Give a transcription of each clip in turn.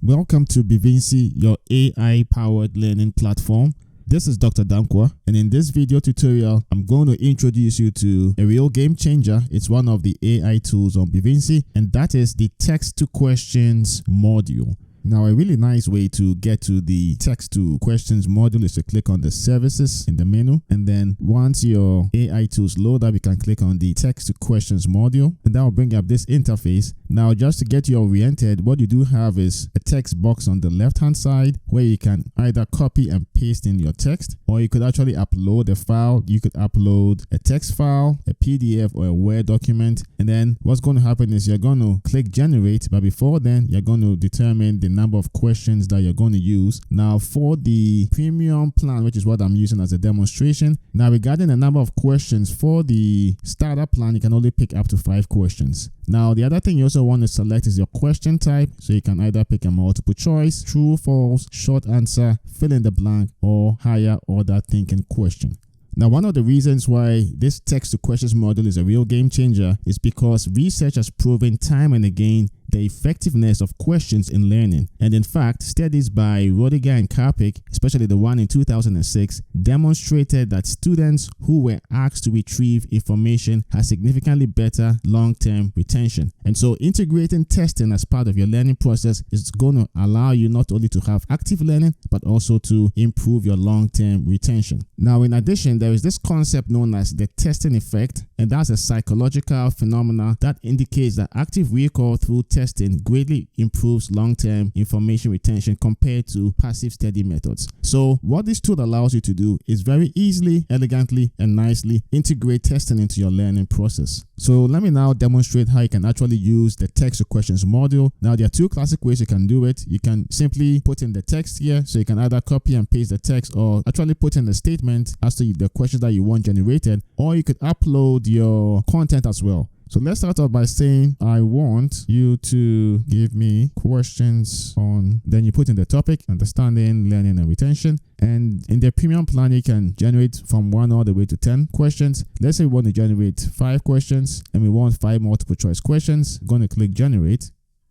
Welcome to Bevinzey, your AI-powered learning platform. This is Dr. Dankwa, and in this video tutorial, I'm going to introduce you to a real game changer. It's one of the AI tools on Bevinzey, and that is the text-to-questions module. Now, a really nice way to get to the text-to-questions module is to click on the services in the menu, and then once your AI tools load up, you can click on the text-to-questions module, and that will bring up this interface. Now, just to get you oriented, what you do have is a text box on the left-hand side where you can either copy and paste in your text, or you could actually upload a file. You could upload a text file, a PDF, or a Word document, and then what's going to happen is you're going to click generate, but before then, you're going to determine the number of questions that you're going to use. Now, for the premium plan, which is what I'm using as a demonstration, now regarding the number of questions, for the starter plan, you can only pick up to 5 questions. Now, the other thing you also want to select is your question type. So you can either pick a multiple choice, true, false, short answer, fill in the blank, or higher order thinking question. Now, one of the reasons why this text-to-questions module is a real game changer is because research has proven time and again the effectiveness of questions in learning. And in fact, studies by Rodiger and Karpik, especially the one in 2006, demonstrated that students who were asked to retrieve information had significantly better long-term retention. And so integrating testing as part of your learning process is going to allow you not only to have active learning, but also to improve your long-term retention. Now, in addition, there is this concept known as the testing effect, and that's a psychological phenomenon that indicates that active recall through testing greatly improves long-term information retention compared to passive study methods. So what this tool allows you to do is very easily, elegantly, and nicely integrate testing into your learning process. So let me now demonstrate how you can actually use the text-to-questions module. Now, there are 2 classic ways you can do it. You can simply put in the text here, so you can either copy and paste the text or actually put in the statement as to the questions that you want generated, or you could upload your content as well. So let's start off by saying, I want you to give me questions on, then you put in the topic, understanding, learning, and retention. And in the premium plan, you can generate from 1 all the way to 10 questions. Let's say we want to generate 5 questions and we want 5 multiple choice questions. I'm going to click generate.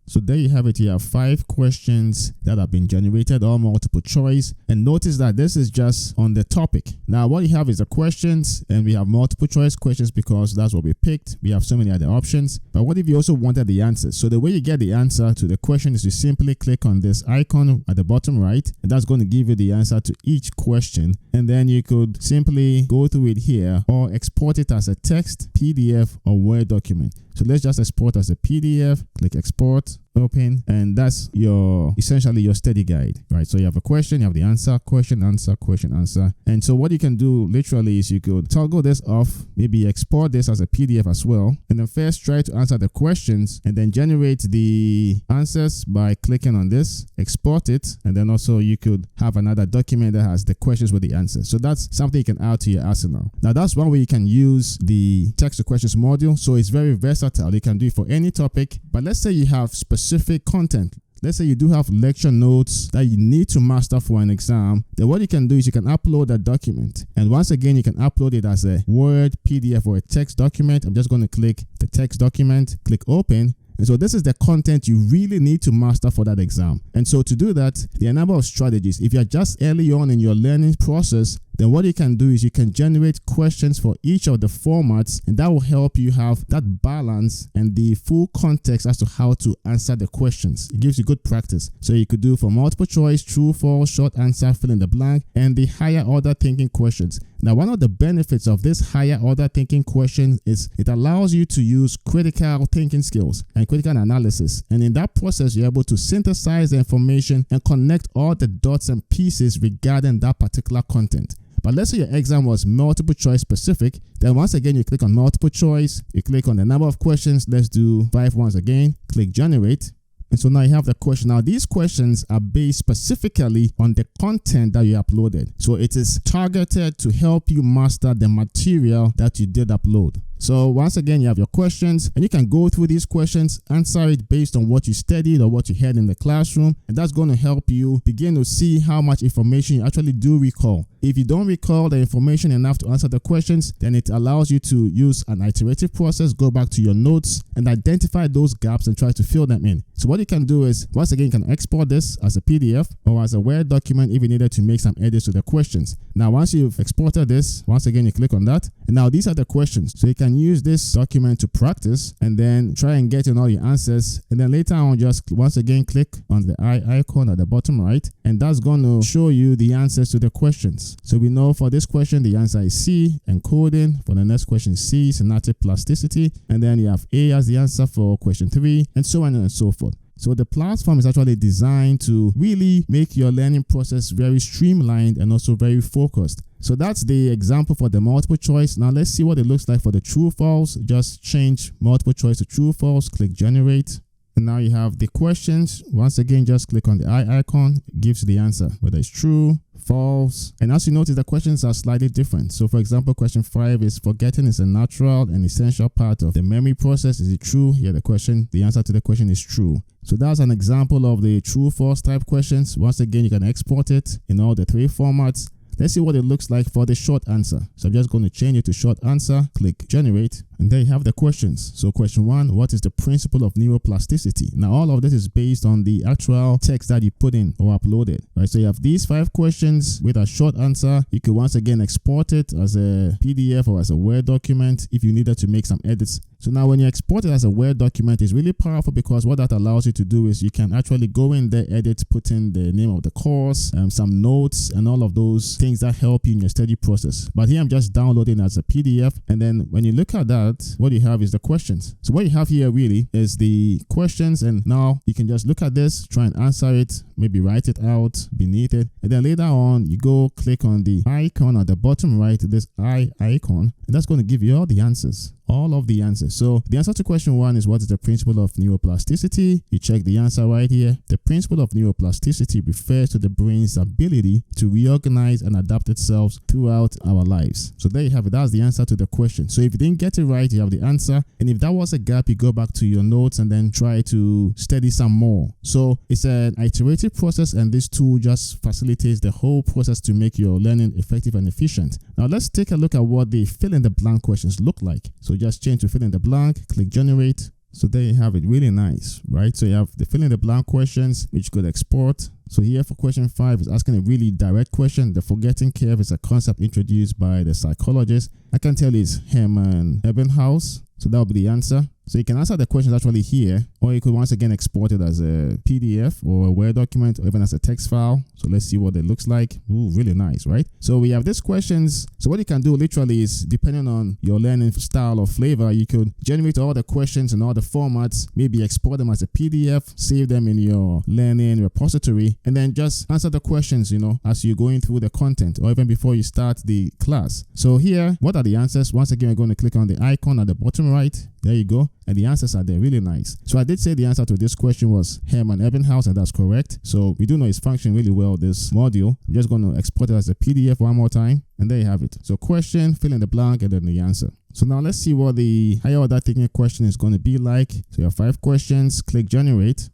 So there you have it. You have 5 questions that have been generated, all multiple choice. And notice that this is just on the topic. Now, what you have is the questions, and we have multiple choice questions because that's what we picked. We have so many other options. But what if you also wanted the answers? So the way you get the answer to the question is you simply click on this icon at the bottom right, and that's going to give you the answer to each question. And then you could simply go through it here or export it as a text, PDF, or Word document. So let's just export as a PDF, click export, open, and that's essentially your study guide, right? So you have a question, you have the answer, question, answer, question, answer. And so what you can do literally is you could toggle this off, maybe export this as a PDF as well, and then first try to answer the questions and then generate the answers by clicking on this, export it, and then also you could have another document that has the questions with the answers. So that's something you can add to your arsenal. Now, that's one way you can use the text-to-questions module. So it's very versatile. You can do it for any topic, but let's say you have specific content. Let's say you do have lecture notes that you need to master for an exam. Then what you can do is you can upload that document. And once again, you can upload it as a Word, PDF, or a text document. I'm just going to click the text document, click open. And so this is the content you really need to master for that exam. And so to do that, there are a number of strategies. If you're just early on in your learning process, then what you can do is you can generate questions for each of the formats, and that will help you have that balance and the full context as to how to answer the questions. It gives you good practice. So you could do for multiple choice, true, false, short answer, fill in the blank, and the higher order thinking questions. Now, one of the benefits of this higher order thinking question is it allows you to use critical thinking skills and critical analysis. And in that process, you're able to synthesize the information and connect all the dots and pieces regarding that particular content. But let's say your exam was multiple choice specific. Then once again, you click on multiple choice. You click on the number of questions. Let's do 5 once again. Click generate. And so now you have the question. Now, these questions are based specifically on the content that you uploaded. So it is targeted to help you master the material that you did upload. So once again, you have your questions and you can go through these questions, answer it based on what you studied or what you heard in the classroom. And that's going to help you begin to see how much information you actually do recall. If you don't recall the information enough to answer the questions, then it allows you to use an iterative process, go back to your notes and identify those gaps and try to fill them in. So what you can do is, once again, you can export this as a PDF or as a Word document if you needed to make some edits to the questions. Now, once you've exported this, once again, you click on that. And now these are the questions. So you can use this document to practice and then try and get in all your answers. And then later on, just once again, click on the eye icon at the bottom right, and that's going to show you the answers to the questions. So we know for this question, the answer is C, encoding. For the next question, C, synaptic plasticity. And then you have A as the answer for question 3, and so on and so forth. So the platform is actually designed to really make your learning process very streamlined and also very focused. So that's the example for the multiple choice. Now let's see what it looks like for the true false. Just change multiple choice to true false, click generate. And now you have the questions. Once again, just click on the eye icon. It gives you the answer, whether it's true, false. And as you notice, the questions are slightly different. So for example, question 5 is forgetting is a natural and essential part of the memory process. Is it true? Yeah, the answer to the question is true. So that's an example of the true false type questions. Once again, you can export it in all the 3 formats. Let's see what it looks like for the short answer. So I'm just going to change it to short answer, click generate, and there you have the questions. So question 1, what is the principle of neuroplasticity? Now all of this is based on the actual text that you put in or uploaded, right? So you have these 5 questions with a short answer. You can once again export it as a PDF or as a Word document if you needed to make some edits. So now when you export it as a Word document, it's really powerful because what that allows you to do is you can actually go in there, edit, put in the name of the course, some notes and all of those things that help you in your study process. But here I'm just downloading as a PDF. And then when you look at that, what you have is the questions. So what you have here really is the questions. And now you can just look at this, try and answer it, maybe write it out beneath it. And then later on, you go click on the icon at the bottom right, this eye icon, and that's going to give you all the answers. All of the answers. So the answer to question 1 is what is the principle of neuroplasticity? You check the answer right here. The principle of neuroplasticity refers to the brain's ability to reorganize and adapt itself throughout our lives. So there you have it. That's the answer to the question. So if you didn't get it right, you have the answer. And if that was a gap, you go back to your notes and then try to study some more. So it's an iterative process, and this tool just facilitates the whole process to make your learning effective and efficient. Now let's take a look at what the fill in the blank questions look like. So just change to fill in the blank, click generate. So there you have it, really nice, right? So you have the fill in the blank questions, which you could export. So here for question 5 is asking a really direct question. The forgetting curve is a concept introduced by the psychologist. I can tell it's Herman Ebbinghaus. So that will be the answer. So you can answer the questions actually here, or you could once again export it as a PDF or a Word document or even as a text file. So let's see what it looks like. Ooh, really nice, right? So we have these questions. So what you can do literally is, depending on your learning style or flavor, you could generate all the questions in all the formats, maybe export them as a PDF, save them in your learning repository, and then just answer the questions, as you're going through the content or even before you start the class. So here, what are the answers? Once again, we're going to click on the icon at the bottom right. There you go. And the answers are there, really nice. So I did say the answer to this question was Herman Ebbinghaus, and that's correct. So we do know it's functioning really well, this module. I'm just going to export it as a PDF one more time. And there you have it. So question, fill in the blank, and then the answer. So now let's see what the higher order thinking question is going to be like. So you have 5 questions, click generate.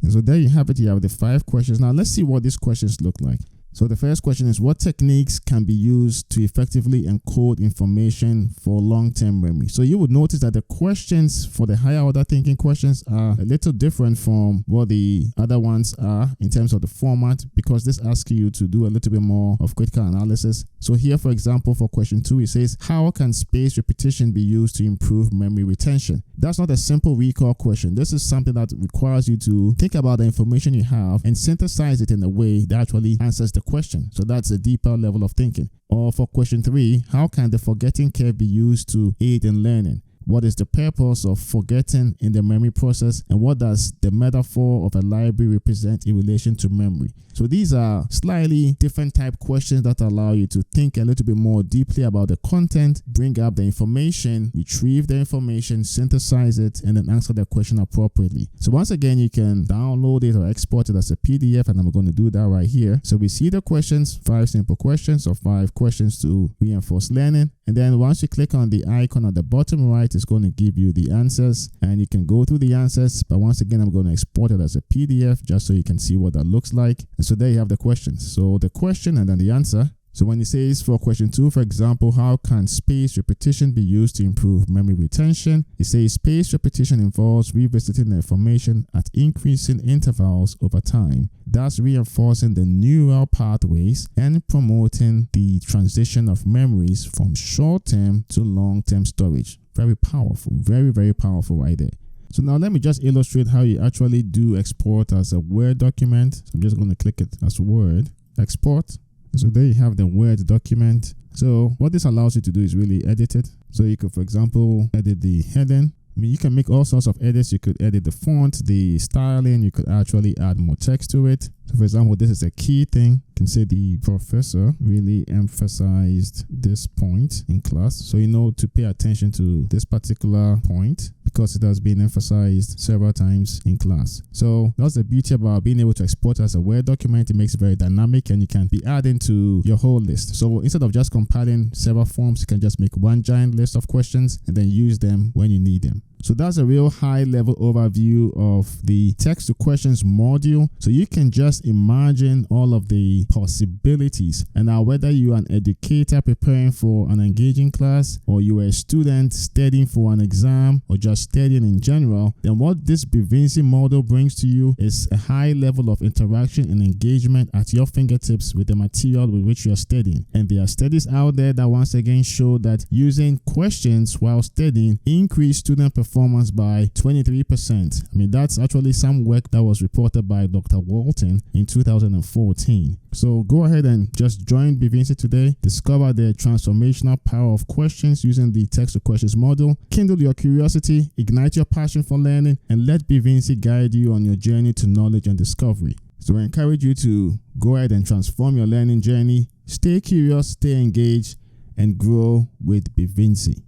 And so there you have it. You have the 5 questions. Now let's see what these questions look like. So the first question is, what techniques can be used to effectively encode information for long-term memory? So you would notice that the questions for the higher order thinking questions are a little different from what the other ones are in terms of the format, because this asks you to do a little bit more of critical analysis. So here, for example, for question 2, it says, how can spaced repetition be used to improve memory retention? That's not a simple recall question. This is something that requires you to think about the information you have and synthesize it in a way that actually answers the question. So that's a deeper level of thinking. Or for question 3, how can the forgetting curve be used to aid in learning? What is the purpose of forgetting in the memory process? And what does the metaphor of a library represent in relation to memory? So these are slightly different type questions that allow you to think a little bit more deeply about the content, bring up the information, retrieve the information, synthesize it, and then answer the question appropriately. So once again, you can download it or export it as a PDF, and I'm going to do that right here. So we see the questions, 5 simple questions or 5 questions to reinforce learning. And then once you click on the icon at the bottom right, it's going to give you the answers, and you can go through the answers. But once again, I'm going to export it as a PDF just so you can see what that looks like. And so there you have the questions. So the question and then the answer. So when it says for question 2, for example, how can spaced repetition be used to improve memory retention? It says spaced repetition involves revisiting the information at increasing intervals over time, thus reinforcing the neural pathways and promoting the transition of memories from short-term to long-term storage. Very powerful, very, very powerful right there. So now let me just illustrate how you actually do export as a Word document. So I'm just going to click it as Word, export. So there you have the Word document. So what this allows you to do is really edit it. So you could, for example, edit the heading. I mean, you can make all sorts of edits. You could edit the font, the styling. You could actually add more text to it. So for example, this is a key thing. You can say the professor really emphasized this point in class. So you know to pay attention to this particular point because it has been emphasized several times in class. So that's the beauty about being able to export as a Word document. It makes it very dynamic, and you can be adding to your whole list. So instead of just compiling several forms, you can just make one giant list of questions and then use them when you need them. So that's a real high level overview of the text to questions module. So you can just imagine all of the possibilities. And now whether you are an educator preparing for an engaging class, or you are a student studying for an exam, or just studying in general, then what this Bevinzey model brings to you is a high level of interaction and engagement at your fingertips with the material with which you are studying. And there are studies out there that once again show that using questions while studying increase student performance by 23%. I mean, that's actually some work that was reported by Dr. Walton in 2014. So go ahead and just join Bevinzey today. Discover the transformational power of questions using the text to questions model. Kindle your curiosity, ignite your passion for learning, and let Bevinzey guide you on your journey to knowledge and discovery. So I encourage you to go ahead and transform your learning journey. Stay curious, stay engaged, and grow with Bevinzey.